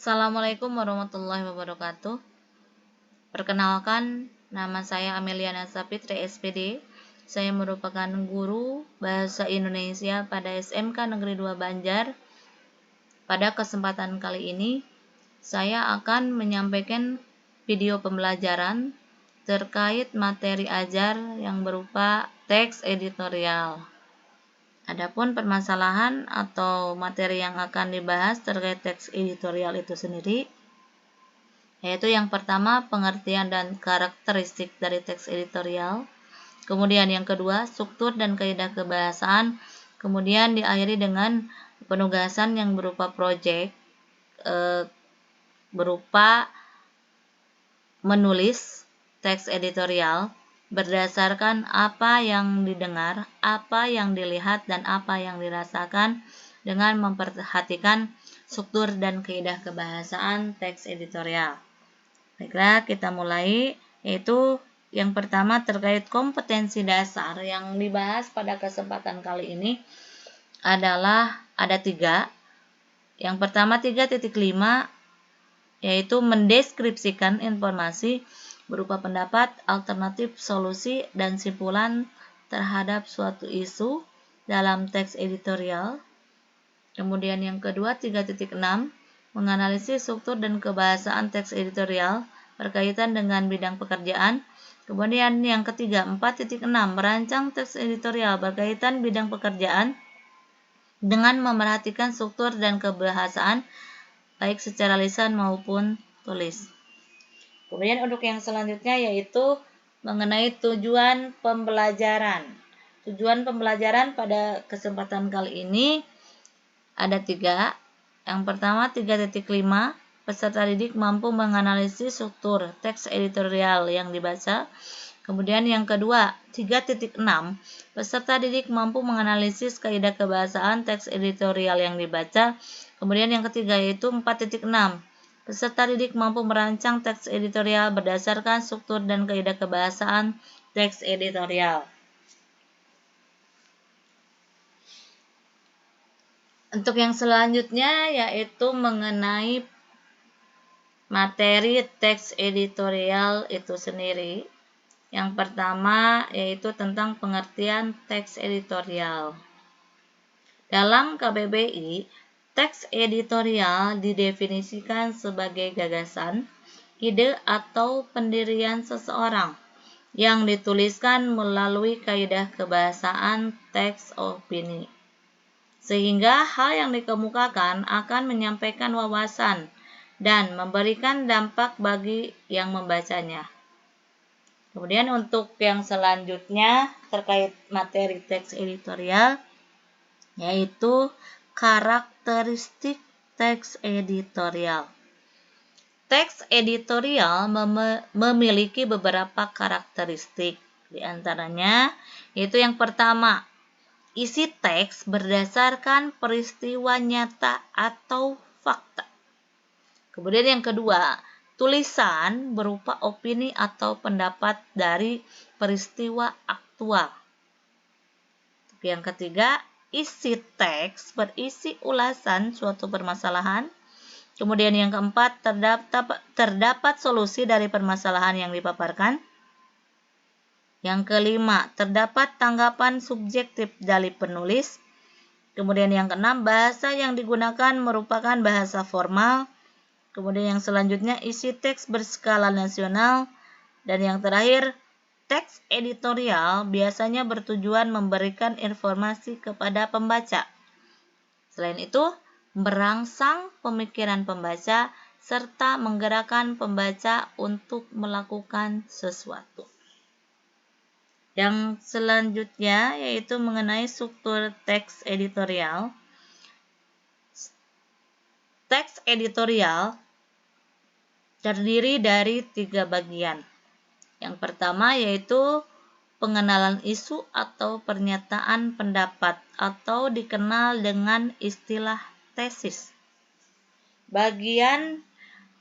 Assalamualaikum warahmatullahi wabarakatuh. Perkenalkan, nama saya Ameliana Sapitri SPD. Saya merupakan guru Bahasa Indonesia pada SMK Negeri 2 Banjar. Pada kesempatan kali ini, saya akan menyampaikan video pembelajaran terkait materi ajar yang berupa teks editorial. Adapun permasalahan atau materi yang akan dibahas terkait teks editorial itu sendiri, yaitu yang pertama pengertian dan karakteristik dari teks editorial, kemudian yang kedua struktur dan kaidah kebahasaan, kemudian diakhiri dengan penugasan yang berupa proyek berupa menulis teks editorial berdasarkan apa yang didengar, apa yang dilihat, dan apa yang dirasakan dengan memperhatikan struktur dan kaidah kebahasaan teks editorial. Baiklah, kita mulai, yaitu yang pertama terkait kompetensi dasar yang dibahas pada kesempatan kali ini adalah ada 3. Yang pertama 3.5 yaitu mendeskripsikan informasi berupa pendapat, alternatif, solusi, dan simpulan terhadap suatu isu dalam teks editorial. Kemudian yang kedua 3.6 menganalisis struktur dan kebahasaan teks editorial berkaitan dengan bidang pekerjaan. Kemudian yang ketiga 4.6 merancang teks editorial berkaitan bidang pekerjaan dengan memerhatikan struktur dan kebahasaan baik secara lisan maupun tulis. Kemudian untuk yang selanjutnya yaitu mengenai tujuan pembelajaran. Tujuan pembelajaran pada kesempatan kali ini ada 3. Yang pertama 3.5, peserta didik mampu menganalisis struktur teks editorial yang dibaca. Kemudian yang kedua 3.6, peserta didik mampu menganalisis kaidah kebahasaan teks editorial yang dibaca. Kemudian yang ketiga yaitu 4.6, peserta didik mampu merancang teks editorial berdasarkan struktur dan kaidah kebahasaan teks editorial. Untuk yang selanjutnya yaitu mengenai materi teks editorial itu sendiri. Yang pertama yaitu tentang pengertian teks editorial. Dalam KBBI, teks editorial didefinisikan sebagai gagasan, ide atau pendirian seseorang yang dituliskan melalui kaidah kebahasaan teks opini. Sehingga hal yang dikemukakan akan menyampaikan wawasan dan memberikan dampak bagi yang membacanya. Kemudian untuk yang selanjutnya terkait materi teks editorial yaitu karakteristik teks editorial. Teks editorial memiliki beberapa karakteristik. Di antaranya yaitu yang pertama, isi teks berdasarkan peristiwa nyata atau fakta. Kemudian yang kedua, tulisan berupa opini atau pendapat dari peristiwa aktual. Yang ketiga, isi teks berisi ulasan suatu permasalahan. Kemudian yang keempat, terdapat solusi dari permasalahan yang dipaparkan. Yang kelima, terdapat tanggapan subjektif dari penulis. Kemudian yang keenam, bahasa yang digunakan merupakan bahasa formal. Kemudian yang selanjutnya, isi teks berskala nasional. Dan yang terakhir, teks editorial biasanya bertujuan memberikan informasi kepada pembaca. Selain itu, merangsang pemikiran pembaca serta menggerakkan pembaca untuk melakukan sesuatu. Yang selanjutnya yaitu mengenai struktur teks editorial. Teks editorial terdiri dari 3 bagian. Yang pertama yaitu pengenalan isu atau pernyataan pendapat atau dikenal dengan istilah tesis. Bagian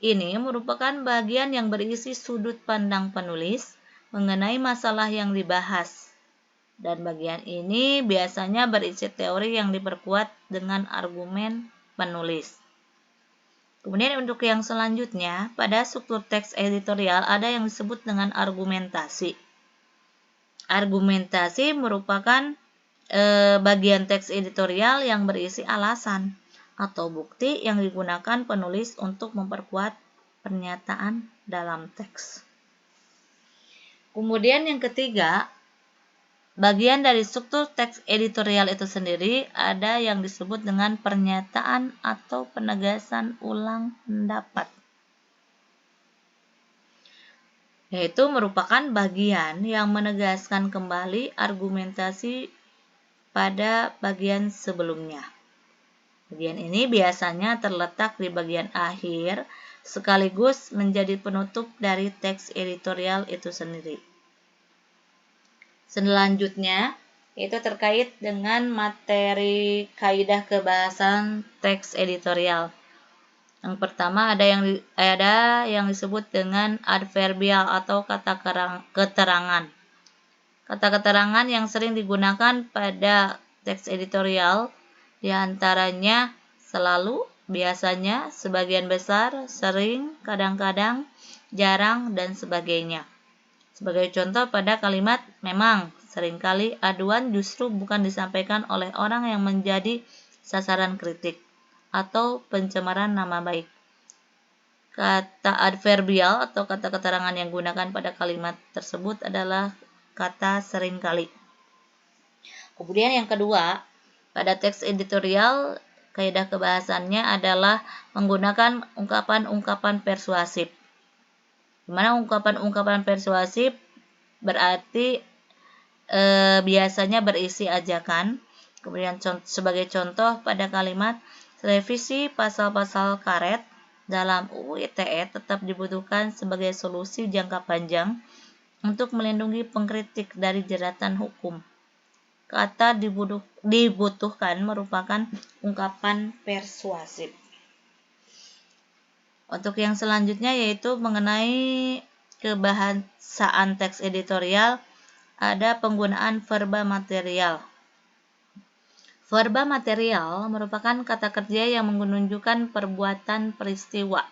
ini merupakan bagian yang berisi sudut pandang penulis mengenai masalah yang dibahas. Dan bagian ini biasanya berisi teori yang diperkuat dengan argumen penulis. Kemudian untuk yang selanjutnya, pada struktur teks editorial ada yang disebut dengan argumentasi. Argumentasi merupakan bagian teks editorial yang berisi alasan atau bukti yang digunakan penulis untuk memperkuat pernyataan dalam teks. Kemudian yang ketiga, bagian dari struktur teks editorial itu sendiri ada yang disebut dengan pernyataan atau penegasan ulang pendapat, yaitu merupakan bagian yang menegaskan kembali argumentasi pada bagian sebelumnya. Bagian ini biasanya terletak di bagian akhir sekaligus menjadi penutup dari teks editorial itu sendiri. Selanjutnya, itu terkait dengan materi kaidah kebahasan teks editorial. Yang pertama ada yang disebut dengan adverbial atau kata keterangan. Kata keterangan yang sering digunakan pada teks editorial diantaranya selalu, biasanya, sebagian besar, sering, kadang-kadang, jarang, dan sebagainya. Sebagai contoh pada kalimat memang, seringkali aduan justru bukan disampaikan oleh orang yang menjadi sasaran kritik atau pencemaran nama baik. Kata adverbial atau kata keterangan yang digunakan pada kalimat tersebut adalah kata seringkali. Kemudian yang kedua, pada teks editorial kaidah kebahasannya adalah menggunakan ungkapan-ungkapan persuasif. Di mana ungkapan-ungkapan persuasif berarti biasanya berisi ajakan. Kemudian sebagai contoh pada kalimat revisi pasal-pasal karet dalam UU ITE tetap dibutuhkan sebagai solusi jangka panjang untuk melindungi pengkritik dari jeratan hukum. Kata dibutuhkan merupakan ungkapan persuasif. Untuk yang selanjutnya yaitu mengenai kebahasaan teks editorial, ada penggunaan verba material. Verba material merupakan kata kerja yang menunjukkan perbuatan peristiwa.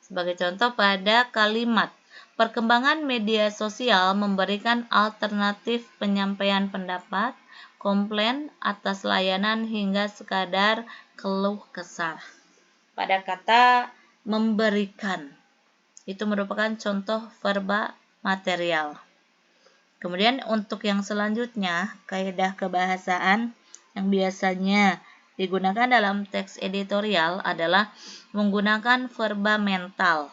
Sebagai contoh pada kalimat, perkembangan media sosial memberikan alternatif penyampaian pendapat, komplain atas layanan hingga sekadar keluh kesah. Pada kata memberikan, itu merupakan contoh verba material. Kemudian untuk yang selanjutnya, kaidah kebahasaan yang biasanya digunakan dalam teks editorial adalah menggunakan verba mental.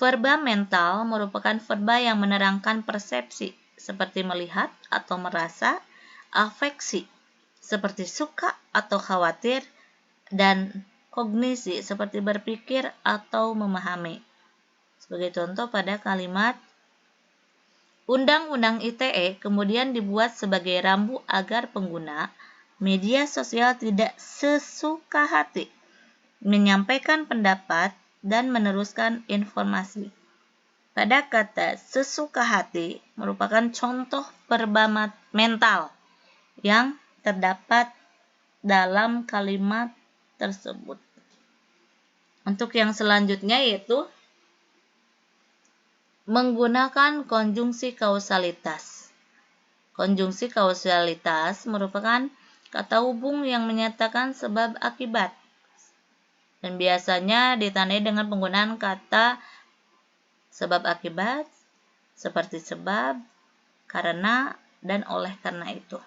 Verba mental merupakan verba yang menerangkan persepsi, seperti melihat atau merasa, afeksi, seperti suka atau khawatir, dan kognisi, seperti berpikir atau memahami. Sebagai contoh pada kalimat, Undang-Undang ITE kemudian dibuat sebagai rambu agar pengguna media sosial tidak sesuka hati menyampaikan pendapat dan meneruskan informasi. Pada kata sesuka hati merupakan contoh verba mental yang terdapat dalam kalimat tersebut. Untuk yang selanjutnya yaitu menggunakan konjungsi kausalitas. Konjungsi kausalitas merupakan kata hubung yang menyatakan sebab akibat dan biasanya ditandai dengan penggunaan kata sebab akibat seperti sebab, karena, dan oleh karena itu.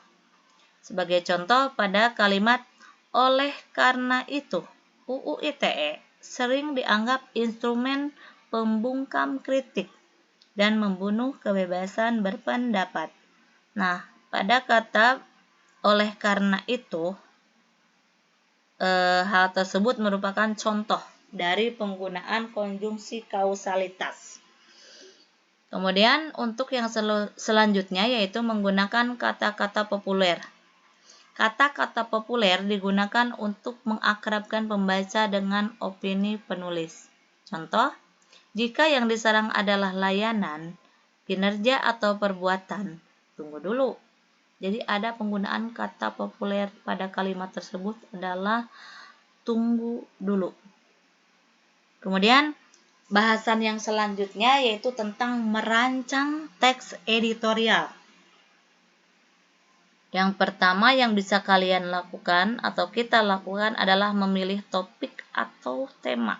Sebagai contoh pada kalimat oleh karena itu, UU ITE sering dianggap instrumen pembungkam kritik dan membunuh kebebasan berpendapat. Nah, pada kata oleh karena itu, hal tersebut merupakan contoh dari penggunaan konjungsi kausalitas. Kemudian untuk yang selanjutnya yaitu menggunakan kata-kata populer. Kata-kata populer digunakan untuk mengakrabkan pembaca dengan opini penulis. Contoh, jika yang diserang adalah layanan, kinerja atau perbuatan, tunggu dulu. Jadi ada penggunaan kata populer pada kalimat tersebut adalah tunggu dulu. Kemudian bahasan yang selanjutnya yaitu tentang merancang teks editorial. Yang pertama yang bisa kalian lakukan atau kita lakukan adalah memilih topik atau tema.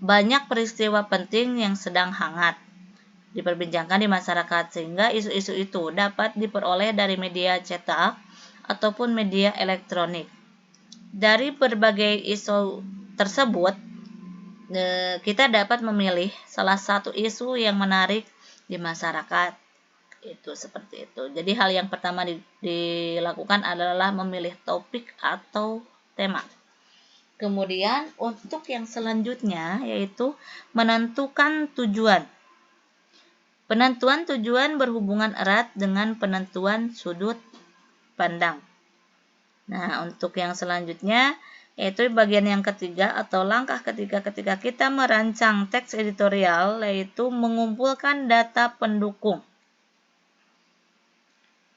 Banyak peristiwa penting yang sedang hangat diperbincangkan di masyarakat sehingga isu-isu itu dapat diperoleh dari media cetak ataupun media elektronik. Dari berbagai isu tersebut, kita dapat memilih salah satu isu yang menarik di masyarakat. Itu seperti itu. Jadi hal yang pertama dilakukan adalah memilih topik atau tema. Kemudian untuk yang selanjutnya yaitu menentukan tujuan. Penentuan tujuan berhubungan erat dengan penentuan sudut pandang. Nah, untuk yang selanjutnya yaitu bagian yang ketiga atau langkah ketiga ketika kita merancang teks editorial yaitu mengumpulkan data pendukung.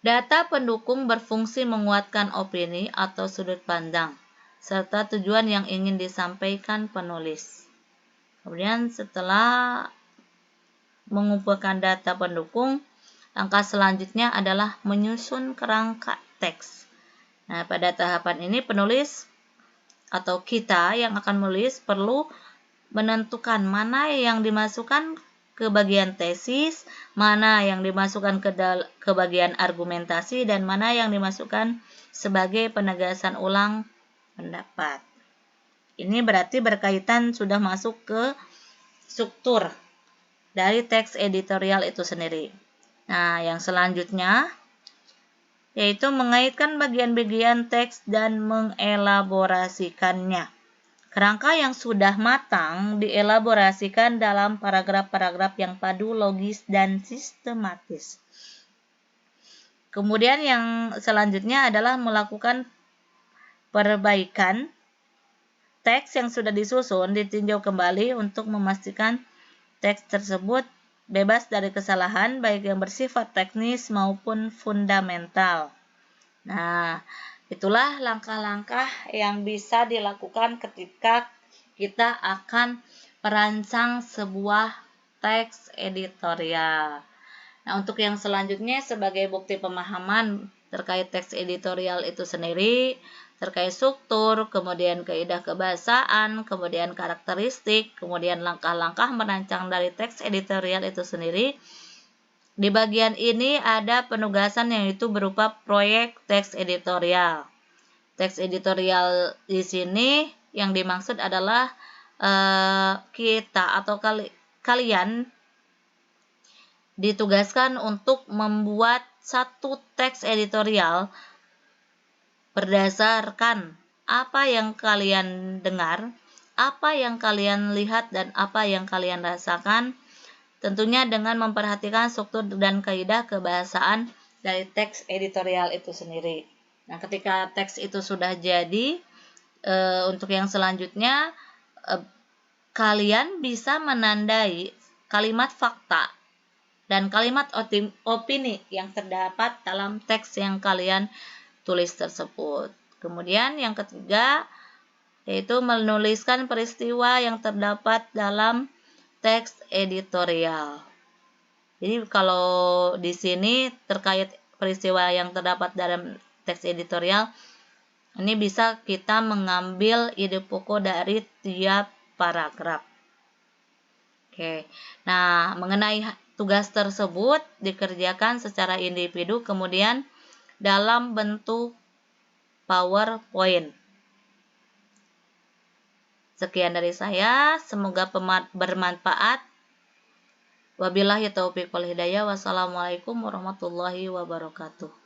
Data pendukung berfungsi menguatkan opini atau sudut pandang, serta tujuan yang ingin disampaikan penulis. Kemudian setelah mengumpulkan data pendukung, langkah selanjutnya adalah menyusun kerangka teks. Nah, pada tahapan ini penulis atau kita yang akan menulis perlu menentukan mana yang dimasukkan ke bagian tesis, mana yang dimasukkan ke bagian argumentasi, dan mana yang dimasukkan sebagai penegasan ulang pendapat. Ini berarti berkaitan sudah masuk ke struktur dari teks editorial itu sendiri. Nah, yang selanjutnya yaitu mengaitkan bagian-bagian teks dan mengelaborasikannya. Kerangka yang sudah matang dielaborasikan dalam paragraf-paragraf yang padu, logis, dan sistematis. Kemudian yang selanjutnya adalah melakukan perbaikan teks yang sudah disusun, ditinjau kembali untuk memastikan teks tersebut bebas dari kesalahan baik yang bersifat teknis maupun fundamental. Nah, itulah langkah-langkah yang bisa dilakukan ketika kita akan merancang sebuah teks editorial. Nah, untuk yang selanjutnya sebagai bukti pemahaman terkait teks editorial itu sendiri, terkait struktur, kemudian kaidah kebahasaan, kemudian karakteristik, kemudian langkah-langkah merancang dari teks editorial itu sendiri. Di bagian ini ada penugasan yaitu berupa proyek teks editorial. Teks editorial di sini yang dimaksud adalah kita atau kalian ditugaskan untuk membuat satu teks editorial berdasarkan apa yang kalian dengar, apa yang kalian lihat, dan apa yang kalian rasakan. Tentunya dengan memperhatikan struktur dan kaidah kebahasaan dari teks editorial itu sendiri. Nah, ketika teks itu sudah jadi, untuk yang selanjutnya, kalian bisa menandai kalimat fakta dan kalimat opini yang terdapat dalam teks yang kalian tulis tersebut. Kemudian yang ketiga, yaitu menuliskan peristiwa yang terdapat dalam teks editorial. Jadi kalau di sini terkait peristiwa yang terdapat dalam teks editorial, ini bisa kita mengambil ide pokok dari tiap paragraf. Oke. Nah, mengenai tugas tersebut dikerjakan secara individu kemudian dalam bentuk PowerPoint. Sekian dari saya, semoga bermanfaat. Wabillahi taufiq wal hidayah. Wassalamualaikum warahmatullahi wabarakatuh.